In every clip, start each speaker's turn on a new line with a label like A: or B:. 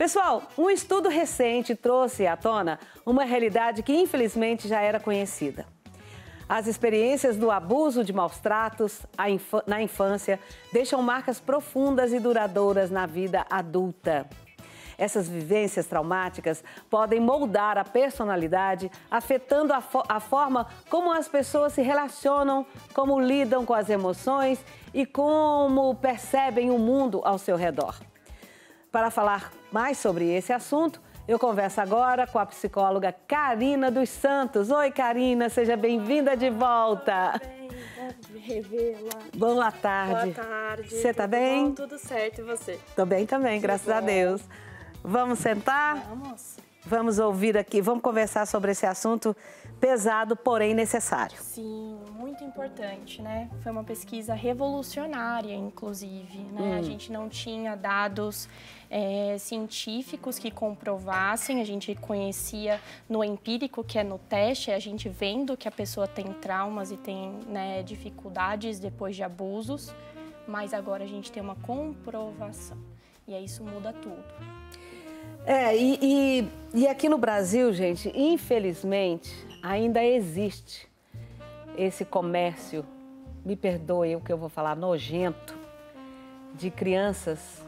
A: Pessoal, um estudo recente trouxe à tona uma realidade que infelizmente já era conhecida. As experiências do abuso de maus tratos na infância deixam marcas profundas e duradouras na vida adulta. Essas vivências traumáticas podem moldar a personalidade, afetando a forma como as pessoas se relacionam, como lidam com as emoções e como percebem o mundo ao seu redor. Para falar mais sobre esse assunto, eu converso agora com a psicóloga Karina dos Santos. Oi, Karina, seja bem-vinda de volta.
B: Bom revê-la.
A: Boa tarde.
B: Boa tarde.
A: Você tá bem?
B: Bom, tudo certo, e você?
A: Tô bem também, graças a Deus. Vamos sentar?
B: Vamos.
A: Vamos ouvir aqui, vamos conversar sobre esse assunto pesado, porém necessário.
B: Sim, muito importante, né? Foi uma pesquisa revolucionária, inclusive, né? A gente não tinha dados científicos que comprovassem, a gente conhecia no empírico, que é no teste, a gente vendo que a pessoa tem traumas e tem, né, dificuldades depois de abusos, mas agora a gente tem uma comprovação, e aí isso muda tudo.
A: E aqui no Brasil, gente, infelizmente, ainda existe esse comércio, me perdoe o que eu vou falar, nojento, de crianças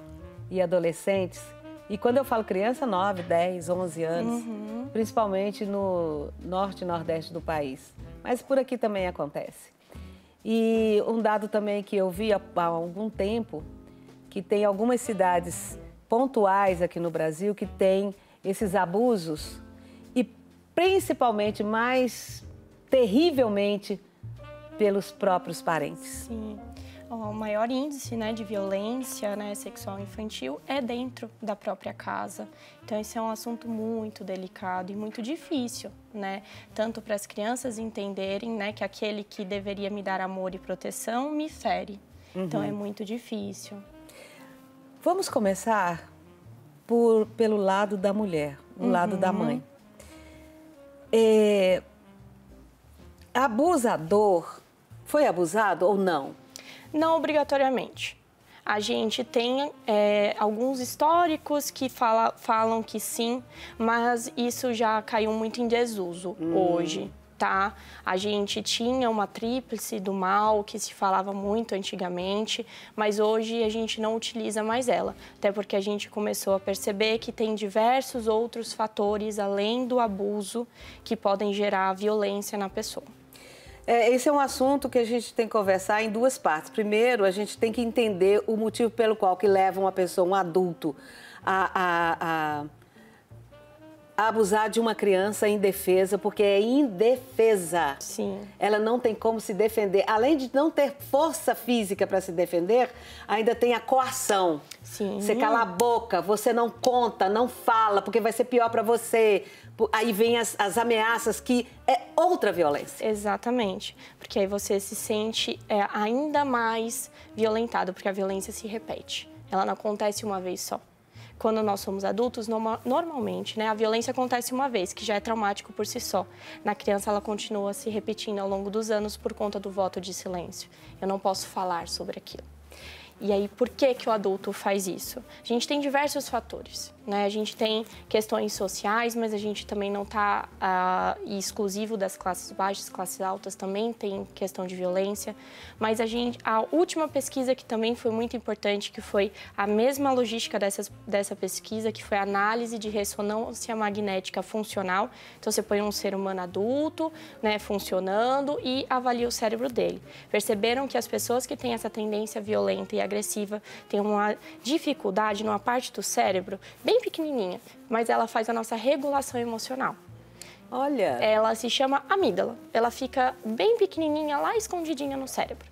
A: e adolescentes. E quando eu falo criança, 9, 10, 11 anos, principalmente no norte e nordeste do país. Mas por aqui também acontece. E um dado também que eu vi há algum tempo, que tem algumas cidades pontuais aqui no Brasil que tem esses abusos e principalmente mais terrivelmente pelos próprios parentes.
B: Sim. O maior índice, né, de violência, né, sexual infantil é dentro da própria casa. Então, esse é um assunto muito delicado e muito difícil, né? Tanto para as crianças entenderem, né, que aquele que deveria me dar amor e proteção me fere. Então, é muito difícil.
A: Vamos começar pelo lado da mulher, o lado da mãe. Abusador foi abusado ou não?
B: Não obrigatoriamente. A gente tem alguns históricos que falam que sim, mas isso já caiu muito em desuso hoje. Tá? A gente tinha uma tríplice do mal que se falava muito antigamente, mas hoje a gente não utiliza mais ela, até porque a gente começou a perceber que tem diversos outros fatores além do abuso que podem gerar violência na pessoa.
A: Esse é um assunto que a gente tem que conversar em duas partes. Primeiro, a gente tem que entender o motivo pelo qual que leva uma pessoa, um adulto, a abusar de uma criança indefesa, porque é indefesa.
B: Sim.
A: Ela não tem como se defender. Além de não ter força física para se defender, ainda tem a coação.
B: Sim.
A: Você cala a boca, você não conta, não fala, porque vai ser pior para você. Aí vem as ameaças, que é outra violência.
B: Exatamente. Porque aí você se sente ainda mais violentado, porque a violência se repete. Ela não acontece uma vez só. Quando nós somos adultos, normalmente, né, a violência acontece uma vez, que já é traumático por si só. Na criança, ela continua se repetindo ao longo dos anos por conta do voto de silêncio. Eu não posso falar sobre aquilo. E aí, por que que o adulto faz isso? A gente tem diversos fatores, né? A gente tem questões sociais, mas a gente também não está exclusivo das classes baixas, classes altas também tem questão de violência. Mas a última pesquisa que também foi muito importante, que foi a mesma logística dessa pesquisa, que foi a análise de ressonância magnética funcional. Então, você põe um ser humano adulto, né, funcionando e avalia o cérebro dele. Perceberam que as pessoas que têm essa tendência violenta e agressiva têm uma dificuldade numa parte do cérebro bem pequenininha, mas ela faz a nossa regulação emocional.
A: Olha!
B: Ela se chama amígdala. Ela fica bem pequenininha, lá escondidinha no cérebro.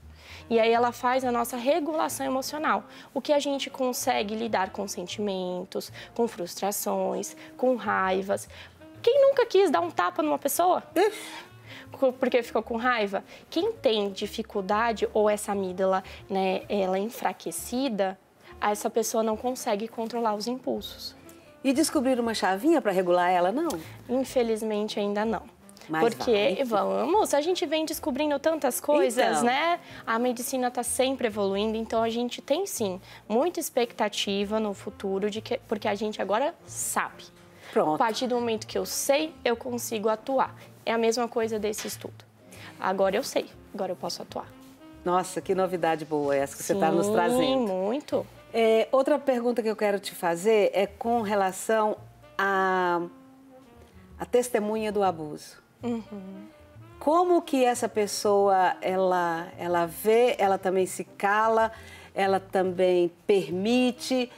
B: E aí ela faz a nossa regulação emocional. O que a gente consegue lidar com sentimentos, com frustrações, com raivas. Quem nunca quis dar um tapa numa pessoa? Porque ficou com raiva? Quem tem dificuldade ou essa amígdala, né, ela é enfraquecida, essa pessoa não consegue controlar os impulsos.
A: E descobrir uma chavinha para regular ela, não?
B: Infelizmente, ainda não.
A: Mas
B: porque, vamos, a gente vem descobrindo tantas coisas,
A: então,
B: né? A medicina está sempre evoluindo, então a gente tem, sim, muita expectativa no futuro, porque a gente agora sabe.
A: Pronto.
B: A partir do momento que eu sei, eu consigo atuar. É a mesma coisa desse estudo. Agora eu sei, agora eu posso atuar.
A: Nossa, que novidade boa essa que você está nos trazendo.
B: Sim, muito.
A: Outra pergunta que eu quero te fazer é com relação à testemunha do abuso.
B: Uhum.
A: Como que essa pessoa, ela vê, ela também se cala, ela também permite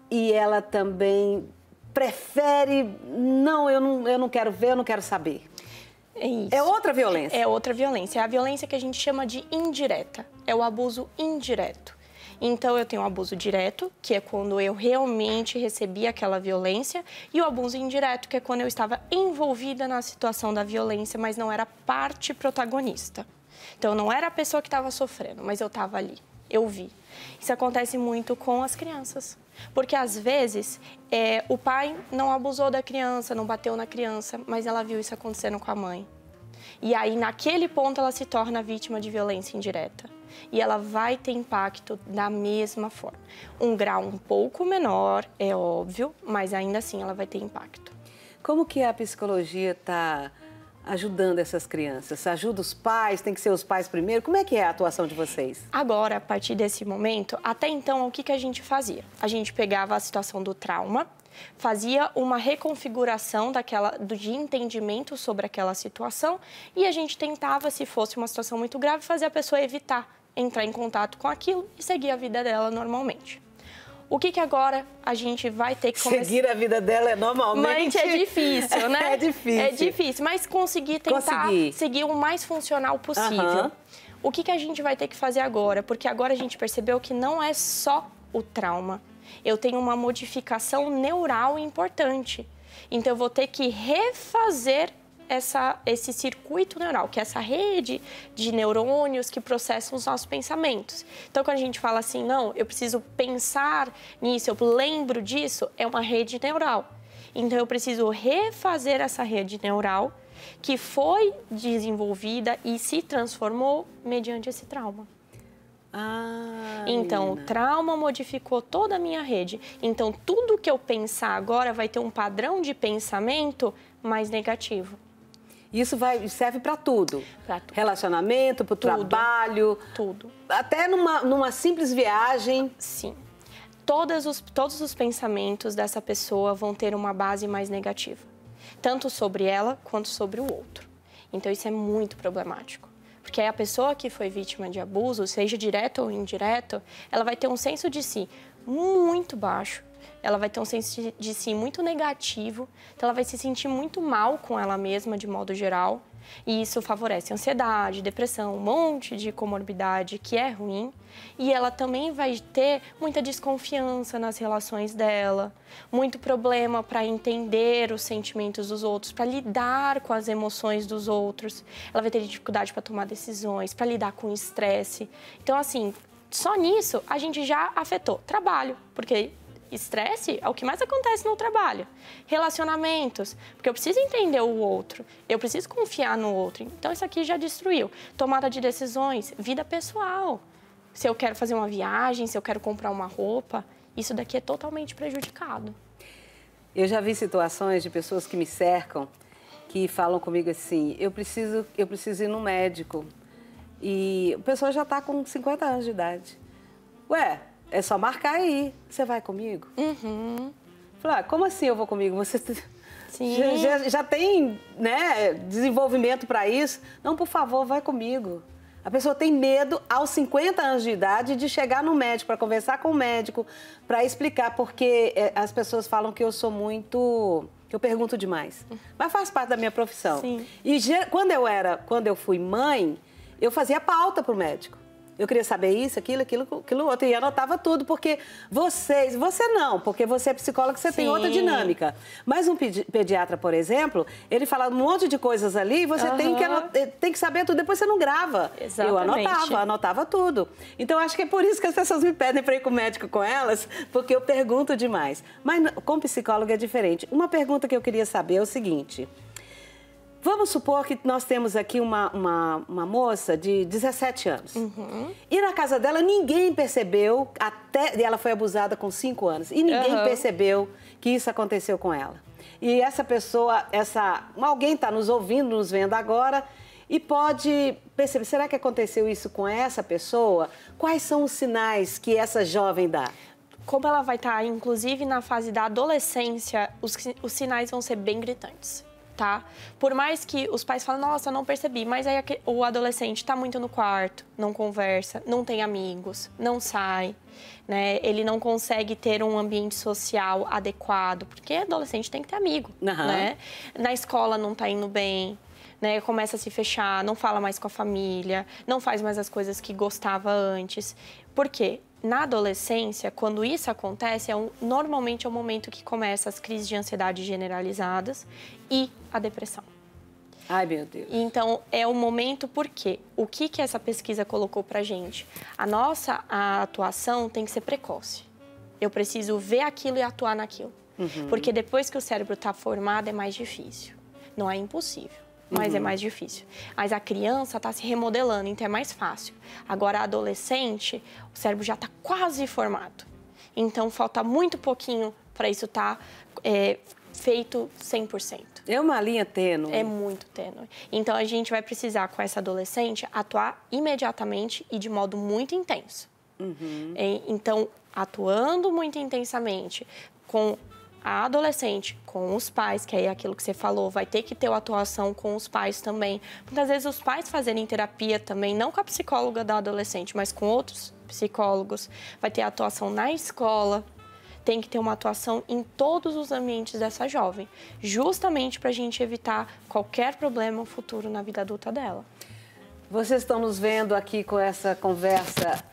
A: e ela também prefere, não, eu não quero ver, eu não quero saber.
B: É isso.
A: É outra violência.
B: É outra violência. É a violência que a gente chama de indireta. É o abuso indireto. Então, eu tenho o abuso direto, que é quando eu realmente recebi aquela violência, e o abuso indireto, que é quando eu estava envolvida na situação da violência, mas não era parte protagonista. Então, não era a pessoa que estava sofrendo, mas eu estava ali, eu vi. Isso acontece muito com as crianças. Porque, às vezes, o pai não abusou da criança, não bateu na criança, mas ela viu isso acontecendo com a mãe. E aí, naquele ponto, ela se torna vítima de violência indireta. E ela vai ter impacto da mesma forma. Um grau um pouco menor, é óbvio, mas ainda assim ela vai ter impacto.
A: Como que a psicologia está ajudando essas crianças? Ajuda os pais? Tem que ser os pais primeiro? Como é que é a atuação de vocês?
B: Agora, a partir desse momento, até então, o que a gente fazia? A gente pegava a situação do trauma, fazia uma reconfiguração de entendimento sobre aquela situação e a gente tentava, se fosse uma situação muito grave, fazer a pessoa evitar entrar em contato com aquilo e seguir a vida dela normalmente. O que agora a gente vai ter que começar...
A: Seguir a vida dela normalmente...
B: Mas é difícil, né?
A: É difícil.
B: É difícil, mas tentar seguir o mais funcional possível.
A: Uhum.
B: O que a gente vai ter que fazer agora? Porque agora a gente percebeu que não é só o trauma. Eu tenho uma modificação neural importante. Então, eu vou ter que refazer esse circuito neural, que é essa rede de neurônios que processam os nossos pensamentos. Então, quando a gente fala assim, não, eu preciso pensar nisso, eu lembro disso, é uma rede neural. Então, eu preciso refazer essa rede neural que foi desenvolvida e se transformou mediante esse trauma. Então, o trauma modificou toda a minha rede. Então, tudo que eu pensar agora vai ter um padrão de pensamento mais negativo.
A: Isso serve para tudo?
B: Para tudo.
A: Relacionamento, para o trabalho?
B: Tudo.
A: Até numa simples viagem?
B: Sim. Todos os pensamentos dessa pessoa vão ter uma base mais negativa. Tanto sobre ela, quanto sobre o outro. Então, isso é muito problemático. Porque a pessoa que foi vítima de abuso, seja direto ou indireto, ela vai ter um senso de si muito baixo, ela vai ter um senso de si muito negativo, então ela vai se sentir muito mal com ela mesma, de modo geral, e isso favorece ansiedade, depressão, um monte de comorbidade que é ruim, e ela também vai ter muita desconfiança nas relações dela, muito problema para entender os sentimentos dos outros, para lidar com as emoções dos outros, ela vai ter dificuldade para tomar decisões, para lidar com o estresse. Então, assim, só nisso a gente já afetou trabalho, porque estresse é o que mais acontece no trabalho. Relacionamentos, porque eu preciso entender o outro, eu preciso confiar no outro. Então, isso aqui já destruiu. Tomada de decisões, vida pessoal. Se eu quero fazer uma viagem, se eu quero comprar uma roupa, isso daqui é totalmente prejudicado.
A: Eu já vi situações de pessoas que me cercam, que falam comigo assim, eu preciso ir no médico. E a pessoa já está com 50 anos de idade. Ué, é só marcar aí. Você vai comigo?
B: Uhum.
A: Falei, como assim eu vou comigo? Você
B: Sim.
A: já tem, né, desenvolvimento para isso? Não, por favor, vai comigo. A pessoa tem medo, aos 50 anos de idade, de chegar no médico, para conversar com o médico, para explicar, porque as pessoas falam que eu sou muito... que eu pergunto demais. Mas faz parte da minha profissão.
B: Sim.
A: E quando eu fui mãe, eu fazia pauta para o médico. Eu queria saber isso, aquilo outro. E anotava tudo, porque você não, porque você é psicóloga, você tem outra dinâmica. Mas um pediatra, por exemplo, ele fala um monte de coisas ali, você tem que saber tudo, depois você não grava.
B: Exatamente.
A: Eu anotava tudo. Então, acho que é por isso que as pessoas me pedem para ir com o médico com elas, porque eu pergunto demais. Mas com psicóloga é diferente. Uma pergunta que eu queria saber é o seguinte... Vamos supor que nós temos aqui uma moça de 17 anos. E na casa dela ninguém percebeu, até ela foi abusada com 5 anos, e ninguém percebeu que isso aconteceu com ela. E essa pessoa, alguém está nos ouvindo, nos vendo agora, e pode perceber, será que aconteceu isso com essa pessoa? Quais são os sinais que essa jovem dá?
B: Como ela vai estar, inclusive, na fase da adolescência, os sinais vão ser bem gritantes. Tá? Por mais que os pais falem, nossa, não percebi, mas aí o adolescente está muito no quarto, não conversa, não tem amigos, não sai, né? Ele não consegue ter um ambiente social adequado, porque adolescente tem que ter amigo, né? Na escola não está indo bem, né? Começa a se fechar, não fala mais com a família, não faz mais as coisas que gostava antes. Por quê? Na adolescência, quando isso acontece, normalmente é o momento que começa as crises de ansiedade generalizadas e a depressão.
A: Ai, meu Deus.
B: Então, é o momento porque o que essa pesquisa colocou pra gente? A atuação tem que ser precoce. Eu preciso ver aquilo e atuar naquilo. Porque depois que o cérebro está formado, é mais difícil. Não é impossível, mas é mais difícil. Mas a criança está se remodelando, então é mais fácil. Agora, a adolescente, o cérebro já está quase formado. Então, falta muito pouquinho para isso estar feito 100%.
A: É uma linha tênue.
B: É muito tênue. Então, a gente vai precisar, com essa adolescente, atuar imediatamente e de modo muito intenso. Então, atuando muito intensamente com a adolescente, com os pais, que é aquilo que você falou, vai ter que ter uma atuação com os pais também. Muitas vezes os pais fazerem terapia também, não com a psicóloga da adolescente, mas com outros psicólogos. Vai ter atuação na escola, tem que ter uma atuação em todos os ambientes dessa jovem, justamente para a gente evitar qualquer problema futuro na vida adulta dela.
A: Vocês estão nos vendo aqui com essa conversa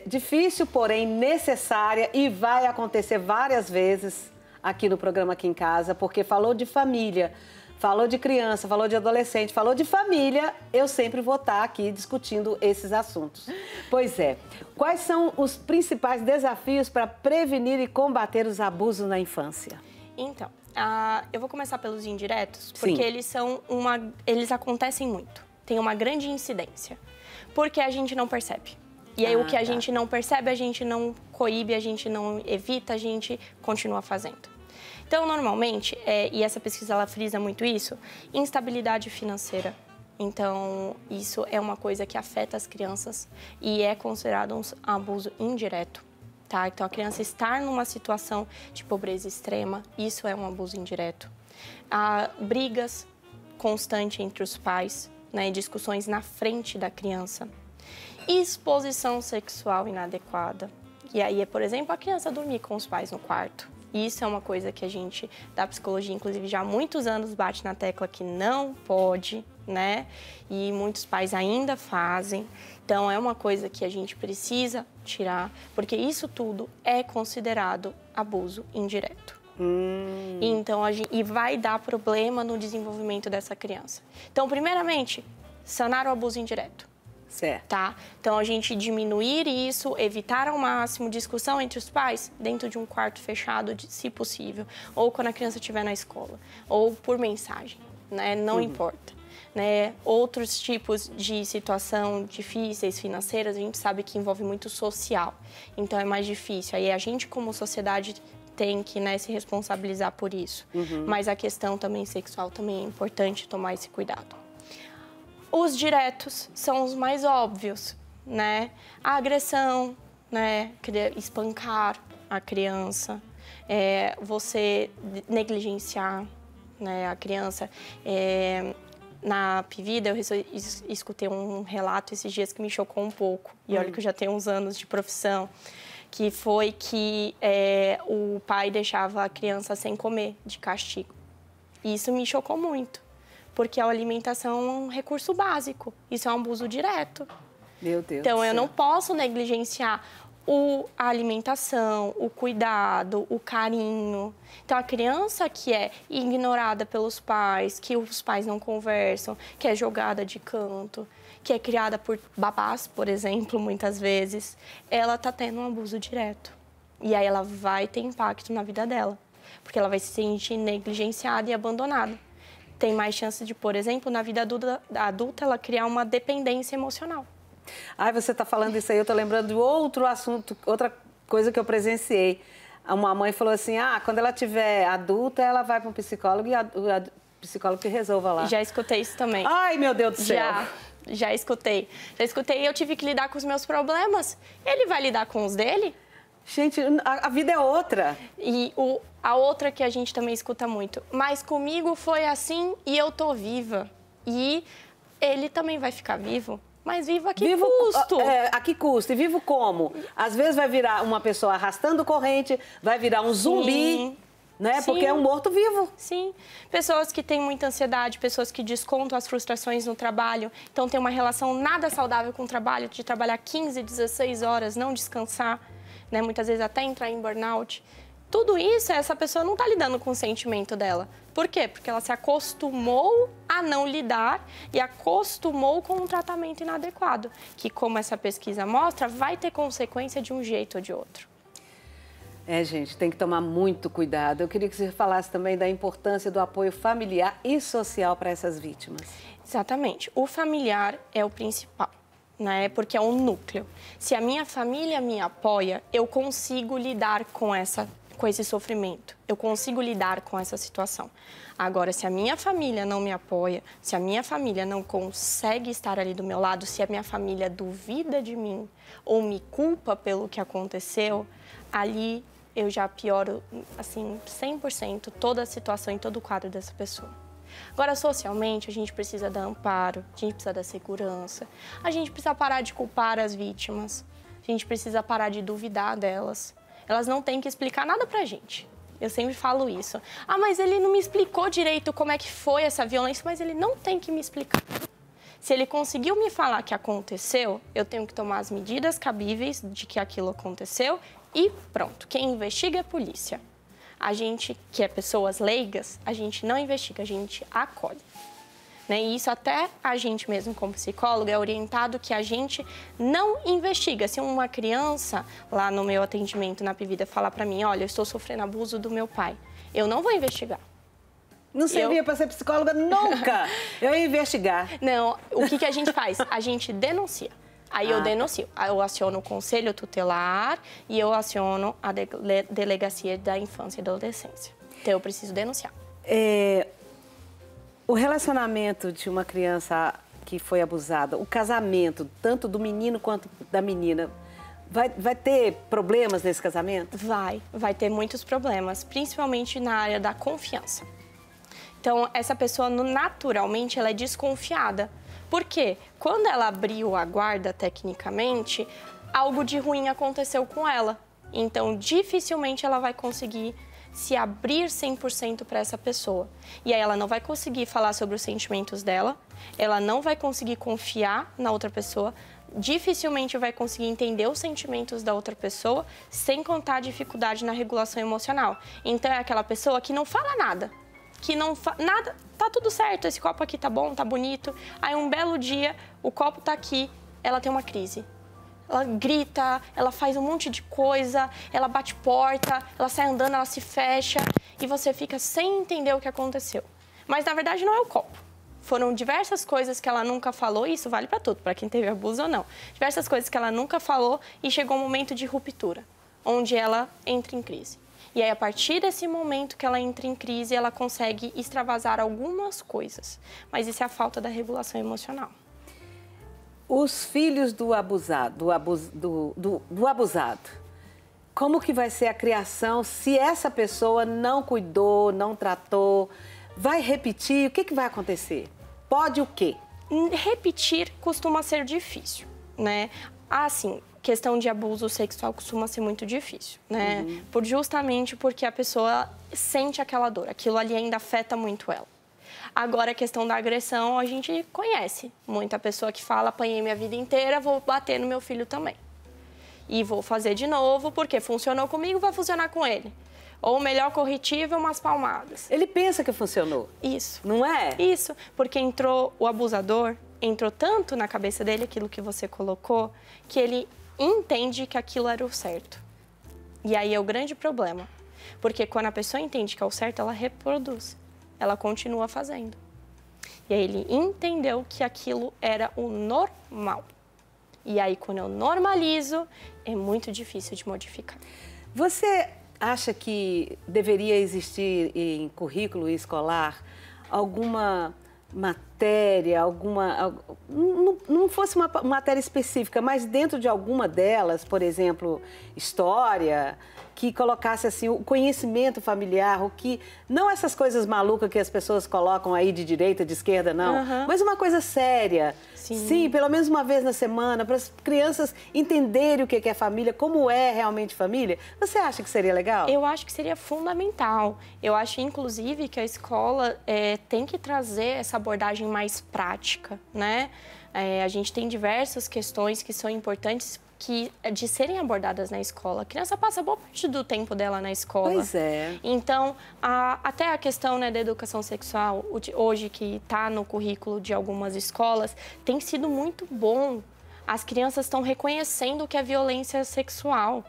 A: difícil, porém necessária, e vai acontecer várias vezes aqui no programa Aqui em Casa, porque falou de família, falou de criança, falou de adolescente, falou de família, eu sempre vou estar aqui discutindo esses assuntos. Pois é, quais são os principais desafios para prevenir e combater os abusos na infância?
B: Então, eu vou começar pelos indiretos, porque eles acontecem muito, tem uma grande incidência, porque a gente não percebe. E aí o que a gente não percebe, a gente não coíbe, a gente não evita, a gente continua fazendo. Então, normalmente, e essa pesquisa ela frisa muito isso, instabilidade financeira. Então, isso é uma coisa que afeta as crianças e é considerado um abuso indireto, tá? Então, a criança estar numa situação de pobreza extrema, isso é um abuso indireto. Brigas constantes entre os pais, né? Discussões na frente da criança. Exposição sexual inadequada. E aí, por exemplo, a criança dormir com os pais no quarto. Isso é uma coisa que a gente, da psicologia, inclusive, já há muitos anos bate na tecla que não pode, né? E muitos pais ainda fazem. Então, é uma coisa que a gente precisa tirar, porque isso tudo é considerado abuso indireto. Então, e vai dar problema no desenvolvimento dessa criança. Então, primeiramente, sanar o abuso indireto.
A: Certo.
B: Tá? Então, a gente diminuir isso, evitar ao máximo discussão entre os pais dentro de um quarto fechado, se possível, ou quando a criança estiver na escola, ou por mensagem, né? Não importa. Né? Outros tipos de situação difíceis, financeiras, a gente sabe que envolve muito social, então é mais difícil. Aí a gente, como sociedade, tem que, né, se responsabilizar por isso. Mas a questão também sexual também é importante tomar esse cuidado. Os diretos são os mais óbvios, né? A agressão, né? Espancar a criança, você negligenciar, né, a criança. Na Pvida, eu escutei um relato esses dias que me chocou um pouco. E olha que eu já tenho uns anos de profissão. Que foi que o pai deixava a criança sem comer, de castigo. E isso me chocou muito. Porque a alimentação é um recurso básico. Isso é um abuso direto.
A: Meu Deus.
B: Então, eu não posso negligenciar a alimentação, o cuidado, o carinho. Então, a criança que é ignorada pelos pais, que os pais não conversam, que é jogada de canto, que é criada por babás, por exemplo, muitas vezes, ela está tendo um abuso direto. E aí ela vai ter impacto na vida dela, porque ela vai se sentir negligenciada e abandonada. tem mais chance de, por exemplo, na vida adulta ela criar uma dependência emocional.
A: Ai, você está falando isso aí, eu estou lembrando de outro assunto, outra coisa que eu presenciei. Uma mãe falou assim, quando ela tiver adulta, ela vai para um psicólogo e o psicólogo que resolva lá.
B: Já escutei isso também.
A: Ai, meu Deus do céu.
B: Já escutei. Já escutei e eu tive que lidar com os meus problemas. Ele vai lidar com os dele?
A: Gente, a vida é outra.
B: E a outra que a gente também escuta muito. Mas comigo foi assim e eu tô viva. E ele também vai ficar vivo. Mas vivo a que custo?
A: A que custo? E vivo como? Às vezes vai virar uma pessoa arrastando corrente, vai virar um zumbi, né?
B: Sim.
A: Porque é um morto-vivo.
B: Sim. Pessoas que têm muita ansiedade, pessoas que descontam as frustrações no trabalho. Então, tem uma relação nada saudável com o trabalho, de trabalhar 15, 16 horas, não descansar, né? Muitas vezes até entrar em burnout. Tudo isso, essa pessoa não está lidando com o sentimento dela. Por quê? Porque ela se acostumou a não lidar e acostumou com um tratamento inadequado, que, como essa pesquisa mostra, vai ter consequência de um jeito ou de outro.
A: Gente, tem que tomar muito cuidado. Eu queria que você falasse também da importância do apoio familiar e social para essas vítimas.
B: Exatamente. O familiar é o principal, né? Porque é um núcleo. Se a minha família me apoia, eu consigo lidar com esse sofrimento. Eu consigo lidar com essa situação. Agora, se a minha família não me apoia, se a minha família não consegue estar ali do meu lado, se a minha família duvida de mim ou me culpa pelo que aconteceu, ali eu já pioro, assim, 100% toda a situação e todo o quadro dessa pessoa. Agora, socialmente, a gente precisa dar amparo, a gente precisa da segurança, a gente precisa parar de culpar as vítimas, a gente precisa parar de duvidar delas. Elas não têm que explicar nada pra gente. Eu sempre falo isso. Mas ele não me explicou direito como é que foi essa violência, mas ele não tem que me explicar. Se ele conseguiu me falar que aconteceu, eu tenho que tomar as medidas cabíveis de que aquilo aconteceu e pronto. Quem investiga é a polícia. A gente, que é pessoas leigas, a gente não investiga, a gente acolhe. E isso até a gente mesmo, como psicólogo, é orientado que a gente não investiga. Se uma criança, lá no meu atendimento na Pvida, falar para mim, olha, eu estou sofrendo abuso do meu pai, eu não vou investigar.
A: Não servia para ser psicóloga nunca. Eu ia investigar.
B: Não, o que a gente faz? A gente denuncia. Aí eu denuncio. Eu aciono o conselho tutelar e eu aciono a delegacia da infância e da adolescência. Então, eu preciso denunciar.
A: O relacionamento de uma criança que foi abusada, o casamento, tanto do menino quanto da menina, vai ter problemas nesse casamento?
B: Vai ter muitos problemas, principalmente na área da confiança. Então, essa pessoa, naturalmente, ela é desconfiada. Por quê? Quando ela abriu a guarda, tecnicamente, algo de ruim aconteceu com ela. Então, dificilmente ela vai conseguir se abrir 100% para essa pessoa. E aí ela não vai conseguir falar sobre os sentimentos dela, ela não vai conseguir confiar na outra pessoa, dificilmente vai conseguir entender os sentimentos da outra pessoa, sem contar a dificuldade na regulação emocional. Então é aquela pessoa que não fala nada, nada, tá tudo certo, esse copo aqui tá bom, tá bonito. Aí um belo dia, o copo tá aqui, ela tem uma crise. Ela grita, ela faz um monte de coisa, ela bate porta, ela sai andando, ela se fecha e você fica sem entender o que aconteceu. Mas, na verdade, não é o copo. Foram diversas coisas que ela nunca falou, e isso vale para tudo, para quem teve abuso ou não. Diversas coisas que ela nunca falou e chegou um momento de ruptura, onde ela entra em crise. E aí, a partir desse momento que ela entra em crise, ela consegue extravasar algumas coisas. Mas isso é a falta da regulação emocional.
A: Os filhos do abusado, como que vai ser a criação se essa pessoa não cuidou, não tratou? Vai repetir? O que vai acontecer? Pode o quê?
B: Repetir costuma ser difícil, né? Assim, questão de abuso sexual costuma ser muito difícil, né? Justamente porque a pessoa sente aquela dor, aquilo ali ainda afeta muito ela. Agora, a questão da agressão, a gente conhece. Muita pessoa que fala, apanhei minha vida inteira, vou bater no meu filho também. E vou fazer de novo, porque funcionou comigo, vai funcionar com ele. Ou o melhor corretivo é umas palmadas.
A: Ele pensa que funcionou.
B: Isso.
A: Não é?
B: Isso, porque o abusador entrou tanto na cabeça dele, aquilo que você colocou, que ele entende que aquilo era o certo. E aí é o grande problema. Porque quando a pessoa entende que é o certo, ela reproduz. Ela continua fazendo. E aí ele entendeu que aquilo era o normal. E aí, quando eu normalizo, é muito difícil de modificar.
A: Você acha que deveria existir em currículo escolar alguma matéria, não fosse uma matéria específica, mas dentro de alguma delas, por exemplo, história, que colocasse assim o conhecimento familiar, o que não essas coisas malucas que as pessoas colocam aí de direita, de esquerda, não, mas uma coisa séria. Sim, pelo menos uma vez na semana, para as crianças entenderem o que é família, como é realmente família. Você acha que seria legal?
B: Eu acho que seria fundamental. Eu acho, inclusive, que a escola tem que trazer essa abordagem mais prática, né? A gente tem diversas questões que são importantes de serem abordadas na escola. A criança passa boa parte do tempo dela na escola.
A: Pois é.
B: Então, até a questão, né, da educação sexual, hoje que está no currículo de algumas escolas, tem sido muito bom. As crianças estão reconhecendo o que é violência sexual.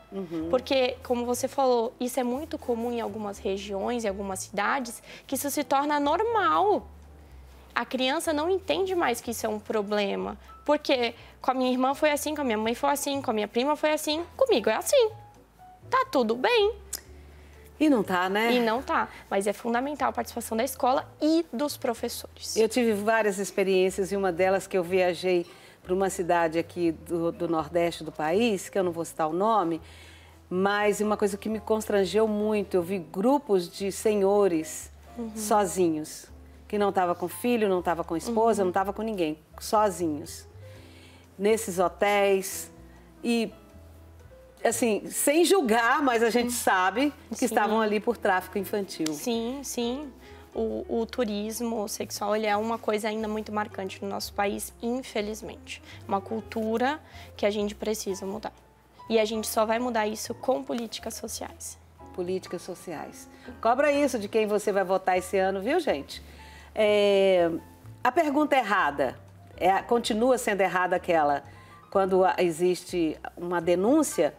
B: Porque, como você falou, isso é muito comum em algumas regiões, em algumas cidades, que isso se torna normal. A criança não entende mais que isso é um problema. Porque com a minha irmã foi assim, com a minha mãe foi assim, com a minha prima foi assim, comigo é assim. Tá tudo bem.
A: E não tá, né?
B: E não tá. Mas é fundamental a participação da escola e dos professores.
A: Eu tive várias experiências e uma delas que eu viajei para uma cidade aqui do Nordeste do país, que eu não vou citar o nome, mas uma coisa que me constrangeu muito, eu vi grupos de senhores sozinhos, que não estava com filho, não estava com esposa, não estava com ninguém, sozinhos. Nesses hotéis e, assim, sem julgar, mas a gente sabe que estavam ali por tráfico infantil.
B: Sim, sim. O turismo sexual, ele é uma coisa ainda muito marcante no nosso país, infelizmente. Uma cultura que a gente precisa mudar. E a gente só vai mudar isso com políticas sociais.
A: Políticas sociais. Cobra isso de quem você vai votar esse ano, viu, gente? A pergunta errada, continua sendo errada aquela, quando existe uma denúncia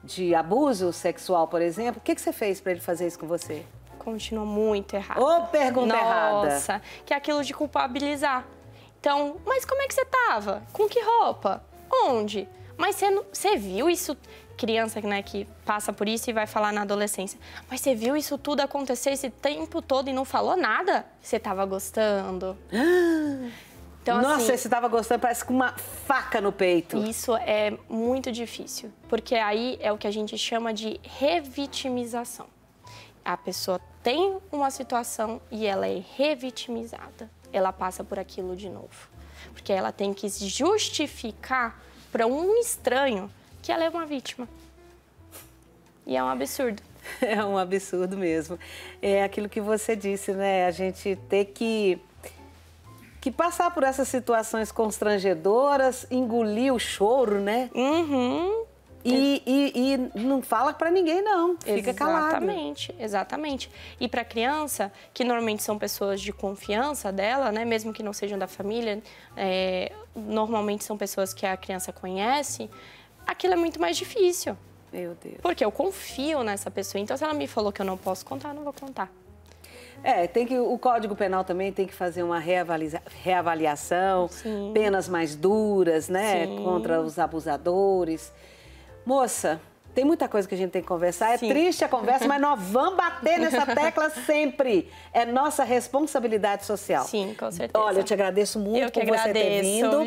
A: de abuso sexual, por exemplo, o que você fez para ele fazer isso com você?
B: Continua muito errado.
A: Ô, pergunta errada.
B: Nossa, que é aquilo de culpabilizar. Então, mas como é que você tava? Com que roupa? Onde? Mas você viu isso? Criança, né, que passa por isso e vai falar na adolescência. Mas você viu isso tudo acontecer esse tempo todo e não falou nada? Você tava gostando? Então,
A: nossa,
B: assim,
A: você estava gostando, parece com uma faca no peito.
B: Isso é muito difícil, porque aí é o que a gente chama de revitimização. A pessoa tem uma situação e ela é revitimizada. Ela passa por aquilo de novo. Porque ela tem que se justificar para um estranho que ela é uma vítima. E é um absurdo.
A: É um absurdo mesmo. É aquilo que você disse, né? A gente ter que passar por essas situações constrangedoras, engolir o choro, né? E não fala pra ninguém, não. Fica calado.
B: Exatamente, exatamente. E pra criança, que normalmente são pessoas de confiança dela, né? Mesmo que não sejam da família, normalmente são pessoas que a criança conhece, aquilo é muito mais difícil.
A: Meu Deus.
B: Porque eu confio nessa pessoa. Então, se ela me falou que eu não posso contar, eu não vou contar.
A: O Código Penal também tem que fazer uma reavaliação,
B: Sim.
A: penas mais duras, né?
B: Sim.
A: Contra os abusadores. Moça, tem muita coisa que a gente tem que conversar.
B: Sim.
A: É triste a conversa, mas nós vamos bater nessa tecla sempre. É nossa responsabilidade social.
B: Sim, com certeza.
A: Olha, eu te agradeço muito por você ter vindo.
B: Viu?